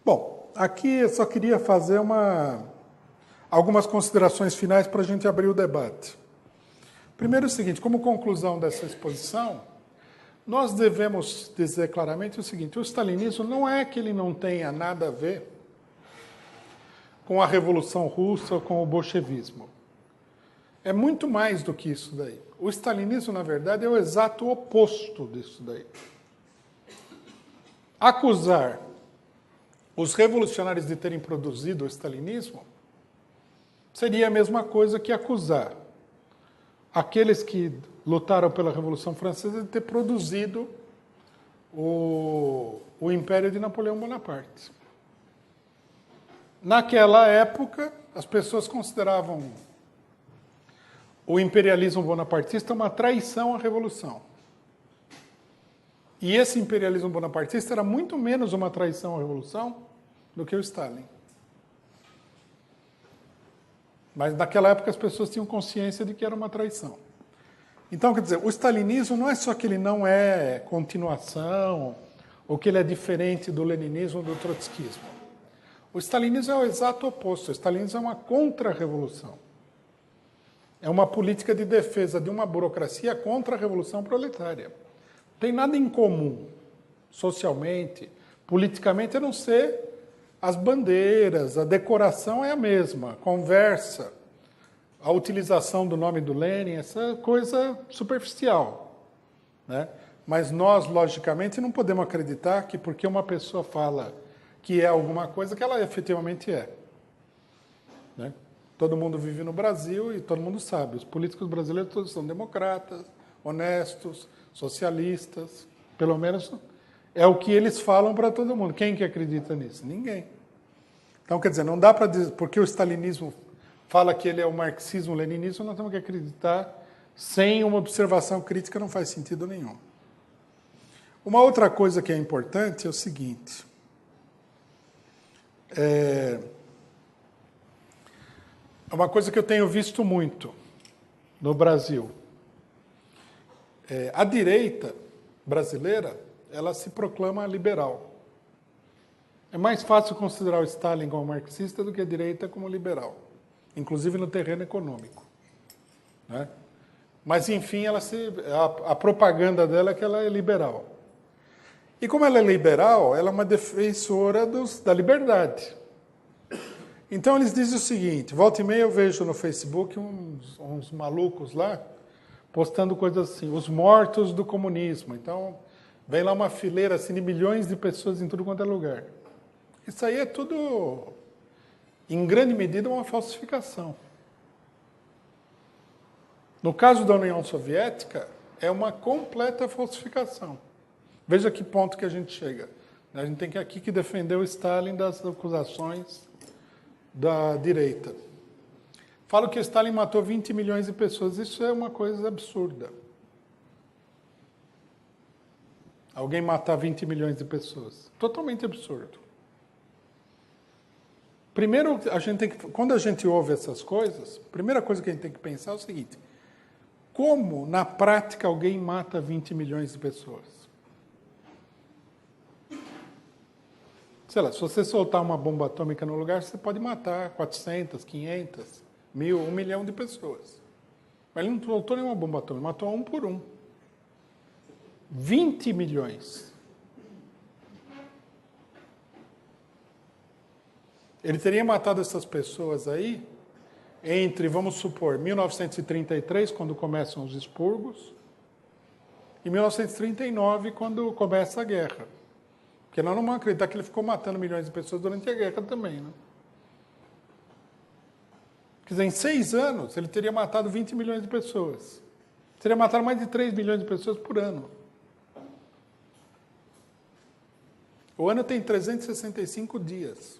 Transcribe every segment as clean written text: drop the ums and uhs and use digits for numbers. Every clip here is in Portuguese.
Bom, aqui eu só queria fazer algumas considerações finais para a gente abrir o debate. Primeiro é o seguinte, como conclusão dessa exposição, nós devemos dizer claramente o seguinte, o stalinismo não é que ele não tenha nada a ver com a Revolução Russa ou com o bolchevismo. É muito mais do que isso daí. O stalinismo, na verdade, é o exato oposto disso daí. Acusar os revolucionários de terem produzido o stalinismo seria a mesma coisa que acusar aqueles que lutaram pela Revolução Francesa de ter produzido o Império de Napoleão Bonaparte. Naquela época, as pessoas consideravam o imperialismo bonapartista uma traição à Revolução. E esse imperialismo bonapartista era muito menos uma traição à Revolução do que o Stalin. Mas naquela época as pessoas tinham consciência de que era uma traição. Então, quer dizer, o stalinismo não é só que ele não é continuação, ou que ele é diferente do leninismo ou do trotskismo. O stalinismo é o exato oposto. O stalinismo é uma contra-revolução. É uma política de defesa de uma burocracia contra a revolução proletária. Não tem nada em comum, socialmente, politicamente, a não ser as bandeiras, a decoração é a mesma, a conversa, a utilização do nome do Lenin, essa coisa superficial, né? Mas nós, logicamente, não podemos acreditar que porque uma pessoa fala que é alguma coisa, que ela efetivamente é. Né? Todo mundo vive no Brasil e todo mundo sabe, os políticos brasileiros todos são democratas, honestos, socialistas, pelo menos é o que eles falam para todo mundo. Quem que acredita nisso? Ninguém. Então, quer dizer, não dá para dizer, porque o stalinismo fala que ele é o marxismo-leninismo, nós temos que acreditar sem uma observação crítica, não faz sentido nenhum. Uma outra coisa que é importante é o seguinte, é uma coisa que eu tenho visto muito no Brasil. A direita brasileira, ela se proclama liberal. É mais fácil considerar o Stalin como marxista do que a direita como liberal, inclusive no terreno econômico. Né? Mas, enfim, a propaganda dela é que ela é liberal. E como ela é liberal, ela é uma defensora da liberdade. Então, eles dizem o seguinte, volta e meia eu vejo no Facebook uns malucos lá, postando coisas assim, os mortos do comunismo. Então, vem lá uma fileira assim, de milhões de pessoas em tudo quanto é lugar. Isso aí é tudo, em grande medida, uma falsificação. No caso da União Soviética, é uma completa falsificação. Veja que ponto que a gente chega. A gente tem aqui que defender o Stalin das acusações da direita. Falo que o Stalin matou 20 milhões de pessoas. Isso é uma coisa absurda. Alguém matar 20 milhões de pessoas. Totalmente absurdo. Primeiro, quando a gente ouve essas coisas, a primeira coisa que a gente tem que pensar é o seguinte, como, na prática, alguém mata 20 milhões de pessoas? Sei lá, se você soltar uma bomba atômica no lugar, você pode matar 400, 500, 1.000, 1 milhão de pessoas. Mas ele não soltou nenhuma bomba atômica, matou um por um. 20 milhões. Ele teria matado essas pessoas aí entre, vamos supor, 1933, quando começam os expurgos, e 1939, quando começa a guerra. Porque nós não vamos acreditar que ele ficou matando milhões de pessoas durante a guerra também, né? Quer dizer, em 6 anos, ele teria matado 20 milhões de pessoas. Teria matado mais de 3 milhões de pessoas por ano. O ano tem 365 dias.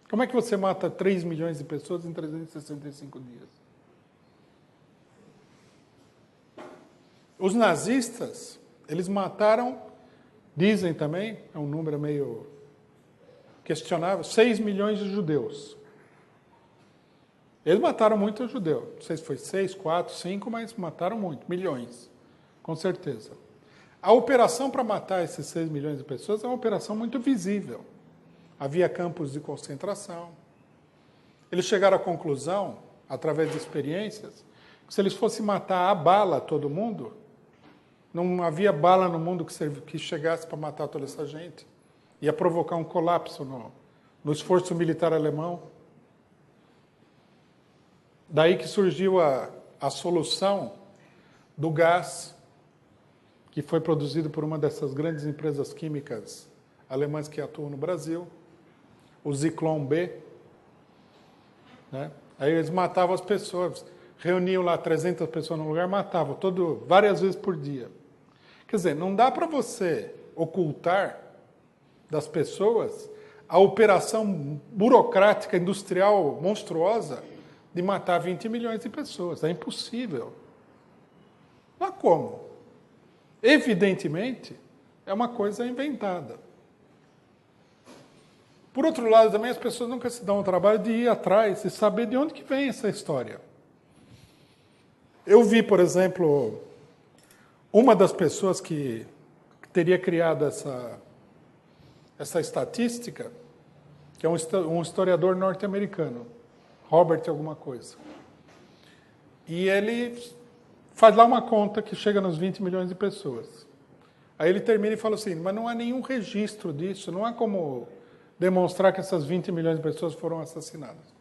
Como é que você mata 3 milhões de pessoas em 365 dias? Os nazistas, eles mataram, dizem também, é um número meio questionável, 6 milhões de judeus. Eles mataram muito judeu. Não sei se foi 6, 4, 5, mas mataram muito, milhões, com certeza. A operação para matar esses 6 milhões de pessoas é uma operação muito visível. Havia campos de concentração. Eles chegaram à conclusão, através de experiências, que se eles fossem matar a bala todo mundo, não havia bala no mundo que chegasse para matar toda essa gente. Ia provocar um colapso no esforço militar alemão. Daí que surgiu a solução do gás, que foi produzido por uma dessas grandes empresas químicas alemãs que atuam no Brasil, o Zyklon B. Né? Aí eles matavam as pessoas, reuniam lá 300 pessoas no lugar, matavam várias vezes por dia. Quer dizer, não dá para você ocultar das pessoas a operação burocrática, industrial, monstruosa de matar 20 milhões de pessoas. É impossível. Mas como? Evidentemente, é uma coisa inventada. Por outro lado, também as pessoas nunca se dão o trabalho de ir atrás e saber de onde que vem essa história. Eu vi, por exemplo, uma das pessoas que teria criado essa estatística, que é um historiador norte-americano, Robert alguma coisa. E ele faz lá uma conta que chega nos 20 milhões de pessoas. Aí ele termina e fala assim, mas não há nenhum registro disso, não há como demonstrar que essas 20 milhões de pessoas foram assassinadas.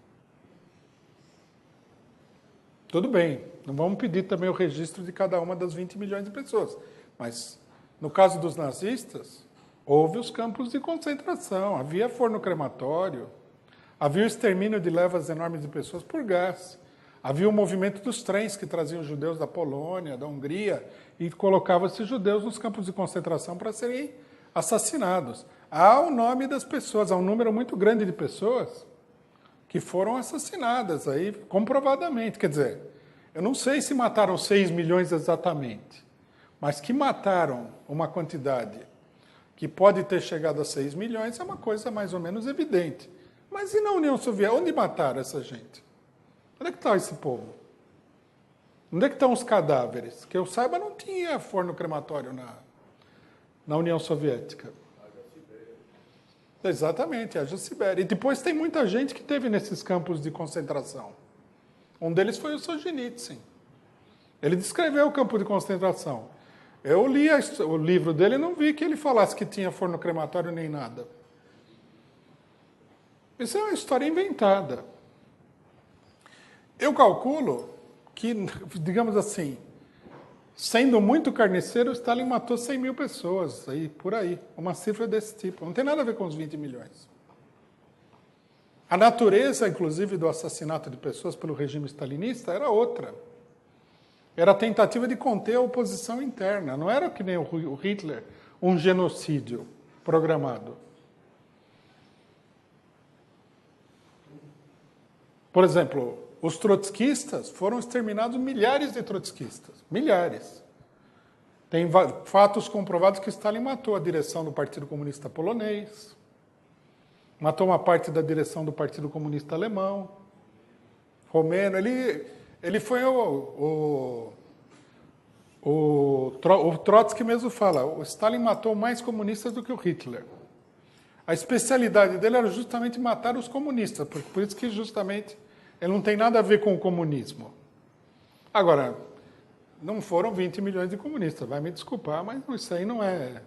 Tudo bem, não vamos pedir também o registro de cada uma das 20 milhões de pessoas. Mas, no caso dos nazistas, houve os campos de concentração, havia forno crematório, havia o extermínio de levas enormes de pessoas por gás, havia o movimento dos trens que traziam judeus da Polônia, da Hungria, e colocavam esses judeus nos campos de concentração para serem assassinados. Há o nome das pessoas, há um número muito grande de pessoas que foram assassinadas aí comprovadamente. Quer dizer, eu não sei se mataram 6 milhões exatamente, mas que mataram uma quantidade que pode ter chegado a 6 milhões é uma coisa mais ou menos evidente. Mas e na União Soviética? Onde mataram essa gente? Onde é que está esse povo? Onde é que estão os cadáveres? Que eu saiba, não tinha forno crematório na União Soviética. Exatamente, haja Sibéria. E depois tem muita gente que teve nesses campos de concentração. Um deles foi o Solzhenitsyn. Ele descreveu o campo de concentração. Eu li o livro dele e não vi que ele falasse que tinha forno crematório nem nada. Isso é uma história inventada. Eu calculo que, digamos assim, sendo muito carniceiro, Stalin matou 100 mil pessoas, aí, por aí. Uma cifra desse tipo. Não tem nada a ver com os 20 milhões. A natureza, inclusive, do assassinato de pessoas pelo regime stalinista era outra. Era a tentativa de conter a oposição interna. Não era que nem o Hitler, um genocídio programado. Por exemplo, os trotskistas foram exterminados, milhares de trotskistas. Milhares. Tem fatos comprovados que Stalin matou a direção do Partido Comunista Polonês, matou uma parte da direção do Partido Comunista Alemão, romeno. Ele foi o Trotsky mesmo fala, o Stalin matou mais comunistas do que o Hitler. A especialidade dele era justamente matar os comunistas, por isso que justamente ele não tem nada a ver com o comunismo. Agora, não foram 20 milhões de comunistas, vai me desculpar, mas isso aí não é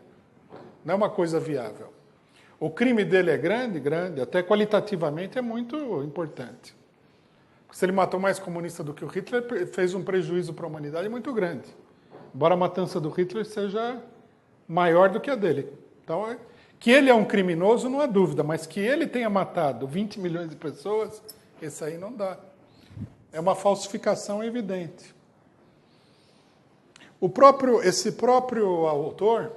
uma coisa viável. O crime dele é grande, até qualitativamente é muito importante. Se ele matou mais comunistas do que o Hitler, fez um prejuízo para a humanidade muito grande. Embora a matança do Hitler seja maior do que a dele. Então, que ele é um criminoso, não há dúvida, mas que ele tenha matado 20 milhões de pessoas, esse aí não dá. É uma falsificação evidente. Esse próprio autor,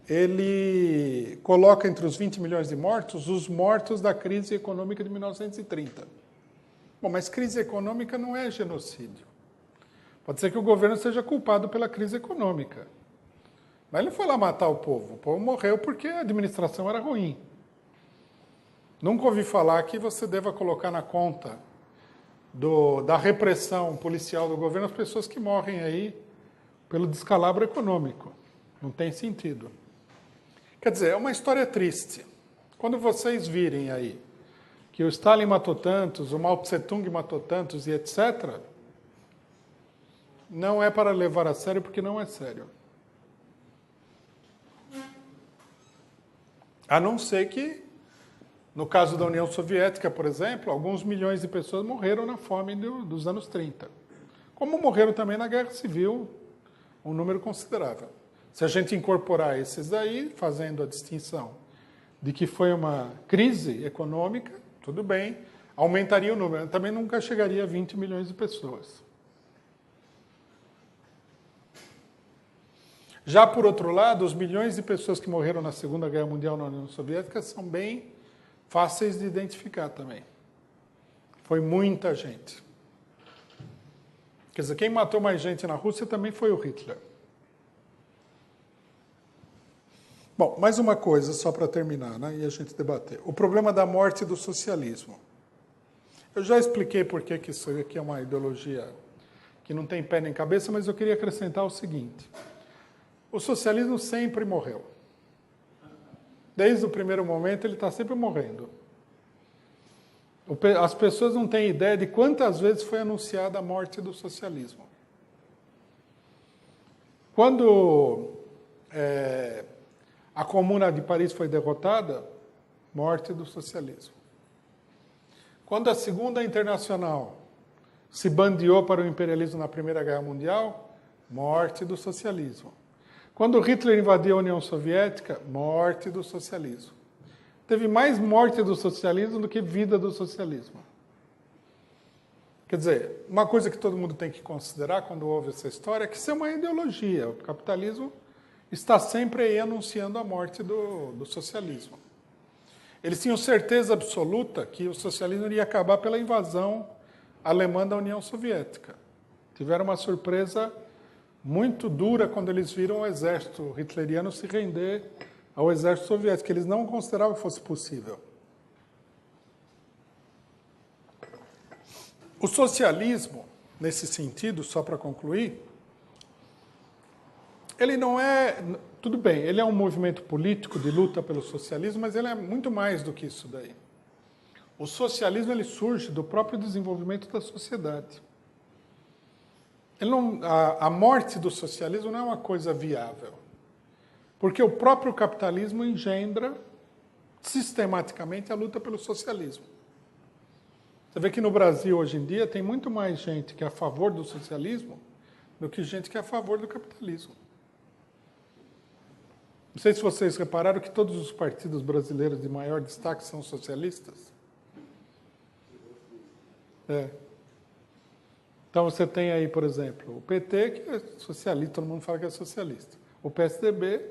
ele coloca entre os 20 milhões de mortos os mortos da crise econômica de 1930. Bom, mas crise econômica não é genocídio. Pode ser que o governo seja culpado pela crise econômica. Mas ele não foi lá matar o povo morreu porque a administração era ruim. Nunca ouvi falar que você deva colocar na conta da repressão policial do governo as pessoas que morrem aí pelo descalabro econômico. Não tem sentido. Quer dizer, é uma história triste. Quando vocês virem aí que o Stalin matou tantos, o Mao Tse-tung matou tantos e etc., não é para levar a sério porque não é sério. A não ser que, no caso da União Soviética, por exemplo, alguns milhões de pessoas morreram na fome dos anos 30. Como morreram também na Guerra Civil, um número considerável. Se a gente incorporar esses aí, fazendo a distinção de que foi uma crise econômica, tudo bem, aumentaria o número. Também nunca chegaria a 20 milhões de pessoas. Já, por outro lado, os milhões de pessoas que morreram na Segunda Guerra Mundial na União Soviética são bem fáceis de identificar também. Foi muita gente. Quer dizer, quem matou mais gente na Rússia também foi o Hitler. Bom, mais uma coisa, só para terminar, né, e a gente debater. O problema da morte do socialismo. Eu já expliquei por que isso aqui é uma ideologia que não tem pé nem cabeça, mas eu queria acrescentar o seguinte. O socialismo sempre morreu. Desde o primeiro momento, ele está sempre morrendo. As pessoas não têm ideia de quantas vezes foi anunciada a morte do socialismo. Quando a Comuna de Paris foi derrotada, morte do socialismo. Quando a Segunda Internacional se bandeou para o imperialismo na Primeira Guerra Mundial, morte do socialismo. Quando Hitler invadiu a União Soviética, morte do socialismo. Teve mais morte do socialismo do que vida do socialismo. Quer dizer, uma coisa que todo mundo tem que considerar quando ouve essa história é que isso é uma ideologia. O capitalismo está sempre aí anunciando a morte do socialismo. Eles tinham certeza absoluta que o socialismo iria acabar pela invasão alemã da União Soviética. Tiveram uma surpresa muito dura quando eles viram o exército hitleriano se render ao exército soviético, que eles não consideravam que fosse possível. O socialismo, nesse sentido, só para concluir, ele não é... Tudo bem, ele é um movimento político de luta pelo socialismo, mas ele é muito mais do que isso daí. O socialismo ele surge do próprio desenvolvimento da sociedade. A morte do socialismo não é uma coisa viável, porque o próprio capitalismo engendra sistematicamente a luta pelo socialismo. Você vê que no Brasil, hoje em dia, tem muito mais gente que é a favor do socialismo do que gente que é a favor do capitalismo. Não sei se vocês repararam que todos os partidos brasileiros de maior destaque são socialistas. Então você tem aí, por exemplo, o PT, que é socialista, todo mundo fala que é socialista. O PSDB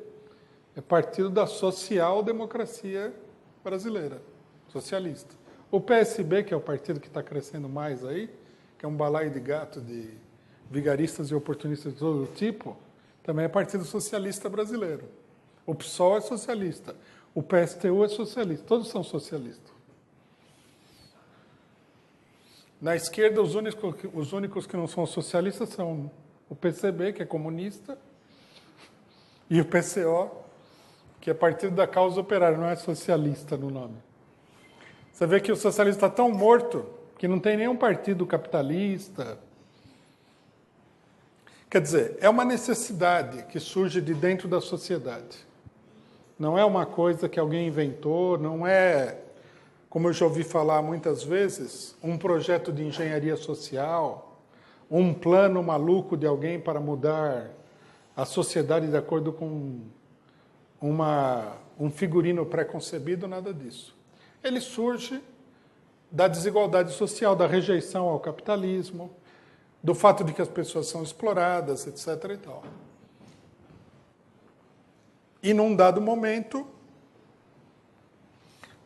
é partido da social-democracia brasileira, socialista. O PSB, que é o partido que está crescendo mais aí, que é um balaio de gato de vigaristas e oportunistas de todo tipo, também é partido socialista brasileiro. O PSOL é socialista, o PSTU é socialista, todos são socialistas. Na esquerda, os únicos que não são socialistas são o PCB, que é comunista, e o PCO, que é Partido da Causa Operária, não é socialista no nome. Você vê que o socialismo está tão morto que não tem nenhum partido capitalista. Quer dizer, é uma necessidade que surge de dentro da sociedade. Não é uma coisa que alguém inventou, não é, como eu já ouvi falar muitas vezes, um projeto de engenharia social, um plano maluco de alguém para mudar a sociedade de acordo com um figurino pré-concebido, nada disso. Ele surge da desigualdade social, da rejeição ao capitalismo, do fato de que as pessoas são exploradas, etc. e tal. E num dado momento,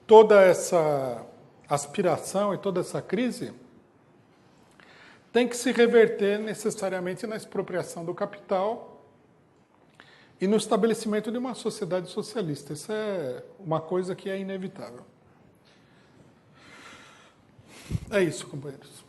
toda essa aspiração e toda essa crise tem que se reverter necessariamente na expropriação do capital e no estabelecimento de uma sociedade socialista. Isso é uma coisa que é inevitável. É isso, companheiros.